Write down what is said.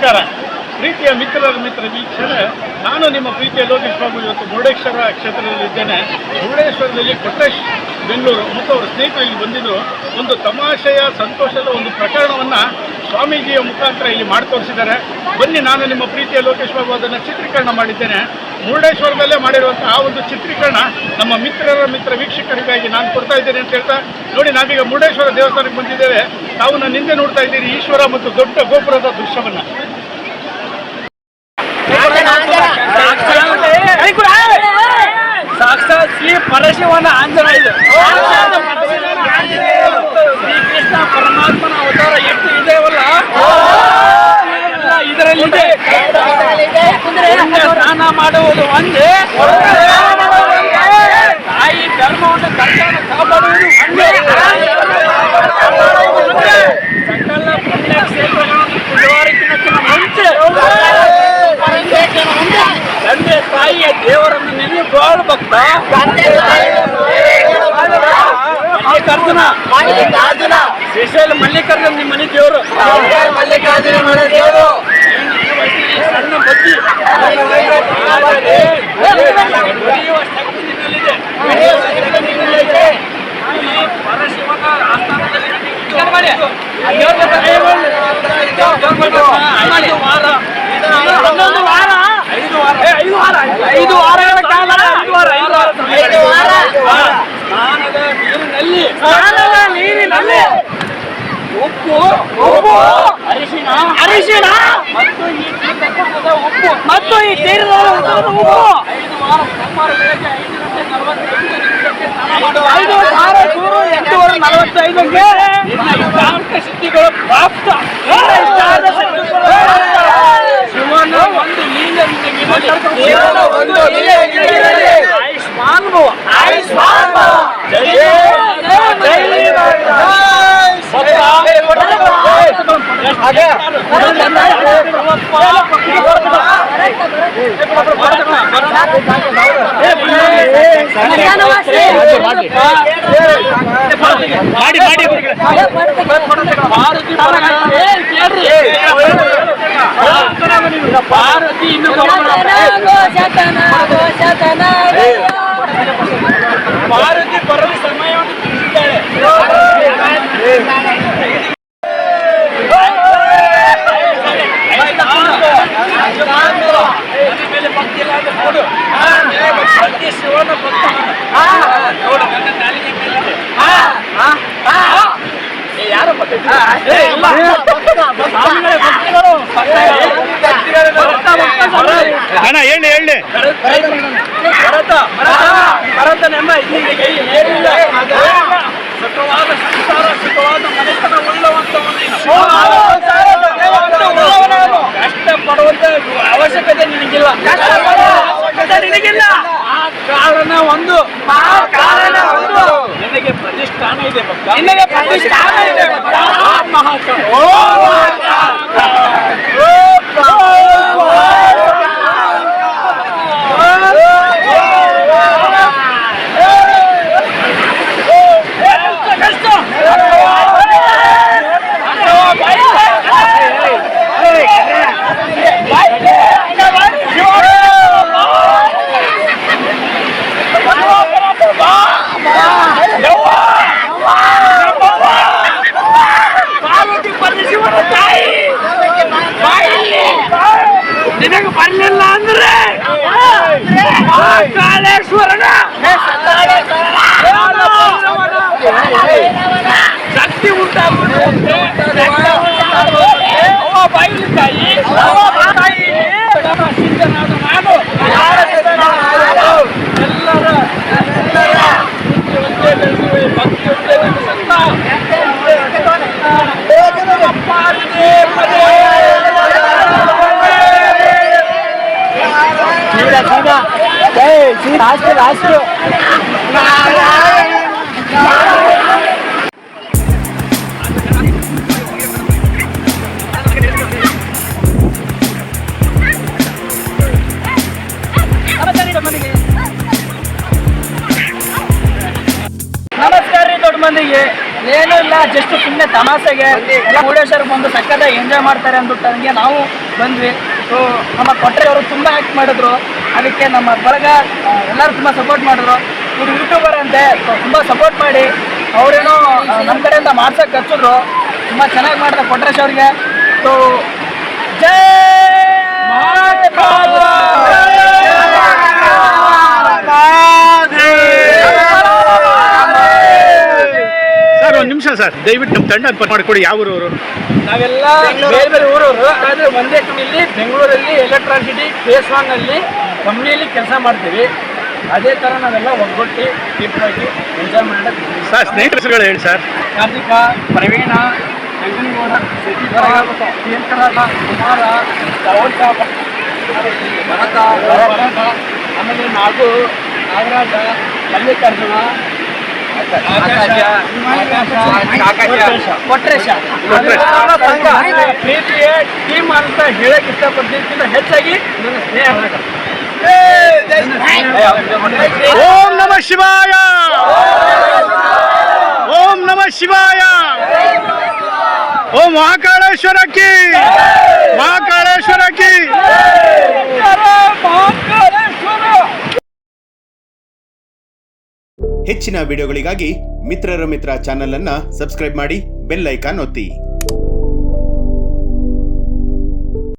ನಮಸ್ಕಾರ ಪ್ರೀತಿಯ ಮಿತ್ರ ವೀಕ್ಷಕರೇ, ನಾನು ನಿಮ್ಮ ಪ್ರೀತಿಯ ಲೋಕೇಶ್ ಬಾಬು. ಇವತ್ತು ಮುರುಡೇಶ್ವರ ಕ್ಷೇತ್ರದಲ್ಲಿದ್ದೇನೆ. ಮುರುಡೇಶ್ವರದಲ್ಲಿ ಕೊಟ್ಟೇಶ್ ಬೆಂಗಳೂರು ಮತ್ತು ಅವರ ಸ್ನೇಹಿತರು ಇಲ್ಲಿ ಬಂದಿದ್ದರು. ಒಂದು ತಮಾಷೆಯ ಸಂತೋಷದ ಒಂದು ಪ್ರಕರಣವನ್ನು ಸ್ವಾಮೀಜಿಯ ಮುಖಾಂತರ ಇಲ್ಲಿ ಮಾಡಿ ತೋರಿಸಿದ್ದಾರೆ. ಬನ್ನಿ, ನಾನು ನಿಮ್ಮ ಪ್ರೀತಿಯ ಲೋಕೇಶ್ ಬಾಬು ಅದನ್ನು ಚಿತ್ರೀಕರಣ ಮಾಡಿದ್ದೇನೆ. ಮುರುಡೇಶ್ವರದಲ್ಲೇ ಮಾಡಿರುವಂಥ ಆ ಒಂದು ಚಿತ್ರೀಕರಣ ನಮ್ಮ ಮಿತ್ರ ವೀಕ್ಷಕರಿಗಾಗಿ ನಾನು ಕೊಡ್ತಾ ಇದ್ದೇನೆ ಅಂತ ಹೇಳ್ತಾ ನೋಡಿ, ನಾವೀಗ ಮುರುಡೇಶ್ವರ ದೇವಸ್ಥಾನಕ್ಕೆ ಬಂದಿದ್ದೇವೆ. ತಾವು ನನ್ನ ಹಿಂದೆ ನೋಡ್ತಾ ಇದ್ದೀರಿ ಈಶ್ವರ ಮತ್ತು ದೊಡ್ಡ ಗೋಪುರದ ದೃಶ್ಯವನ್ನು. ಸಾಕ್ಷಾತ್ ಶ್ರೀ ಪರಶಿವನ ಆಂಜನೇಯ ಶ್ರೀಕೃಷ್ಣ ಪರಮಾತ್ಮನ ಅವತಾರ ಎಷ್ಟು ಇದೆವಲ್ಲ ಇದರಲ್ಲಿದೆ. ಸ್ನಾನ ಮಾಡುವುದು ಒಂದೇ, ತಾಯಿ ಧರ್ಮವನ್ನು ಕರ್ತನ ಕಾಪಾಡುವುದು ಒಂದೇ, ಸಕಲ ಪುಣ್ಯ ಕ್ಷೇತ್ರಗಳನ್ನು ಪುಜಾರಿಕಿನ ಮುಂಚೆ ತಂದೆ ತಾಯಿಯ ದೇವರನ್ನು ನೆನೆ ಗೋಳ ಭಕ್ತ ಮಲ್ಲಿಕಾರ್ಜುನ ಶ್ರೀಶೈಲ ಮಲ್ಲಿಕಾರ್ಜುನ ನಿಮ್ಮ ಮನೆ ದೇವರು. ಮಲ್ಲಿಕಾರ್ಜುನ ಮನೆ ದೇವರು ಸಣ್ಣ ಬಜ್ಜಿ ಪರಶಿವನ ಆಸ್ಥಾನದಲ್ಲಿ 5 ವಾರಗಳ ಕಾಲ ಸ್ನಾನದ ನೀರಿನಲ್ಲಿ ಉಪ್ಪು ಅರಿಶಿಣ ಮತ್ತು ಈ ತೀರದ ಉಪ್ಪು 5 ವಾರ ಸೋಮವಾರ ಬೆಳಗ್ಗೆ 5:45ಗೆ ಸಿದ್ಧಿಗಳು ಪ್ರಾಪ್ತ. ಶಿವನ ಒಂದು ಆಯುಷ್ಮಾನ್ ಭವ, ಆಯುಷ್ಮಾನ್ ಭವ, ಪಾರ್ವತಿ ಇನ್ನು ಪಾರ್ವತಿ ಬರುವ ಸಮಯವನ್ನು ತಿಳಿಸಿದ್ದಾಳೆ. ನನ್ನ ಮೇಲೆ ಭಕ್ತಿ ಇಲ್ಲ ಅಂದ್ರೆ ನೋಡು, ಭಕ್ತಿ ಶಿವನ ಭಕ್ತ ನೋಡು, ನನ್ನ ನಾಲಿಗೆ ಮೇಲಿದೆ. ಯಾರು ಅಣ್ಣ ಹೇಳಿ ಭರತನೆಂಬ ಇಲ್ಲಿಗೆ ಏನಿಲ್ಲ, ಸುಖವಾದ ಸಂಸಾರ, ಸುಖವಾದ ಮನೆತನ ಉಳ್ಳವಂತವನು. ಕಷ್ಟಪಡುವಂತ ಅವಶ್ಯಕತೆ ನಿನಗಿಲ್ಲ. ಆ ಕಾರಣ ಒಂದು ನಿನಗೆ ಪ್ರತಿಷ್ಠಾನ ಇದೆ ಭಕ್ತ, ನಿನಗೆ ಪ್ರತಿಷ್ಠಾನ ಇದೆ ಭಕ್ತ. ನಿನಗೆ ಬರಲಿಲ್ಲ ಅಂದ್ರೆ ಕಾಳೇಶ್ವರನ ಶಕ್ತಿ ಉಂಟಾಗುತ್ತೆ. ಬಾಯಿಲಿ ತಾಯಿ ಸಿದ್ಧನಾದ ನಾನು ಎಲ್ಲರ ಭಕ್ತಿ ಲಾಸ್ಟ್ ನಮಸ್ಕಾರ ರೀ ದೊಡ್ಡ ಮಂದಿಗೆ. ಏನೂ ಇಲ್ಲ, ಜಸ್ಟ್ ಸುಮ್ಮನೆ ತಮಾಷೆಗೆ ಎಲ್ಲ ಮುರುಡೇಶ್ವರಕ್ಕೆ ಬಂದು ಸಕ್ಕತ್ತಾಗಿ ಎಂಜಾಯ್ ಮಾಡ್ತಾರೆ ಅಂದ್ಬಿಟ್ಟು ನಾವು ಬಂದ್ವಿ. ಸೊ ನಮ್ಮ ಕೊಟ್ರೆ ಅವರು ತುಂಬ ಆ್ಯಕ್ಟ್ ಮಾಡಿದ್ರು, ಅದಕ್ಕೆ ನಮ್ಮ ಬಳಗ ಎಲ್ಲರೂ ತುಂಬ ಸಪೋರ್ಟ್ ಮಾಡಿದ್ರು. ಇವರು ಯೂಟ್ಯೂಬರ್ ಅಂತೆ, ತುಂಬ ಸಪೋರ್ಟ್ ಮಾಡಿ ಅವರೇನೋ ನಮ್ಮ ಕಡೆಯಿಂದ ಮಾಡ್ಸೋಕೆ ಹಚ್ಚಿದ್ರು. ತುಂಬ ಚೆನ್ನಾಗಿ ಮಾಡಿದ್ರು ಕೊಟ್ರೇಶ್ ಅವ್ರಿಗೆ. ಸೊ ಜೈ ಸರ್ ಒಂದು ನಿಮಿಷ ಸರ್, ದಯವಿಟ್ಟು ನಮ್ಮ ತಂಡ ಮಾಡಿಕೊಡಿ. ಯಾವ ಊರವರು? ನಾವೆಲ್ಲ ಬೇರೆ ಬೇರೆ ಊರವರು, ಆದರೆ ಒಂದೇ ಕಂಪ್ನಿಯಲ್ಲಿ ಬೆಂಗಳೂರಲ್ಲಿ ಎಲೆಕ್ಟ್ರಾನಿಸಿಟಿ ಫೇಸ್ 1 ಅಲ್ಲಿ ಕಂಪ್ನಿಯಲ್ಲಿ ಕೆಲಸ ಮಾಡ್ತೀವಿ. ಅದೇ ಥರ ನಾವೆಲ್ಲ ಒಗ್ಗಟ್ಟಿ ಟಿಪ್ಪಾಗಿ ಎಂಜಾಯ್ ಮಾಡೋದು. ಸರ್ ಸ್ನೇಹಿತರ ಹೆಸರುಗಳು ಹೇಳಿ ಸರ್. ಕಾರ್ತಿಕ, ಪ್ರವೀಣ, ಜಗನ್ಗೌಡ, ಶಶಿಧರ, ತೀರ್ಥರಾಜ, ಕುಮಾರ, ಧವಲ್ ಸಾಬ, ಭರತ, ಆಮೇಲೆ ನಾಗು, ನಾಗರಾಜ, ಮಲ್ಲಿಕಾರ್ಜುನ, ಕೊಟ್ರೇಶ. ಪ್ರೀತಿಯ ಟೀಮ್ ಅಂತ ಹೇಳಕ್ ಇಷ್ಟಪಡ್ತಿದ್ದ ಹೆಚ್ಚಾಗಿ ನನ್ನ ಸ್ನೇಹ. ಓಂ ನಮಃ ಶಿವಾಯ, ಓಂ ನಮಃ ಶಿವಾಯ, ಓಂ ಮಹಾಕಾಳೇಶ್ವರ ಕಿ, ಮಹಾಕಾಳೇಶ್ವರ ಕಿ. ಹೆಚ್ಚಿನ ವಿಡಿಯೋಗಳಿಗಾಗಿ ಮಿತ್ರರ ಮಿತ್ರ ಚಾನೆಲ್ ಅನ್ನು ಸಬ್ಸ್ಕ್ರೈಬ್ ಮಾಡಿ, ಬೆಲ್ ಐಕಾನ್ ಒತ್ತಿ.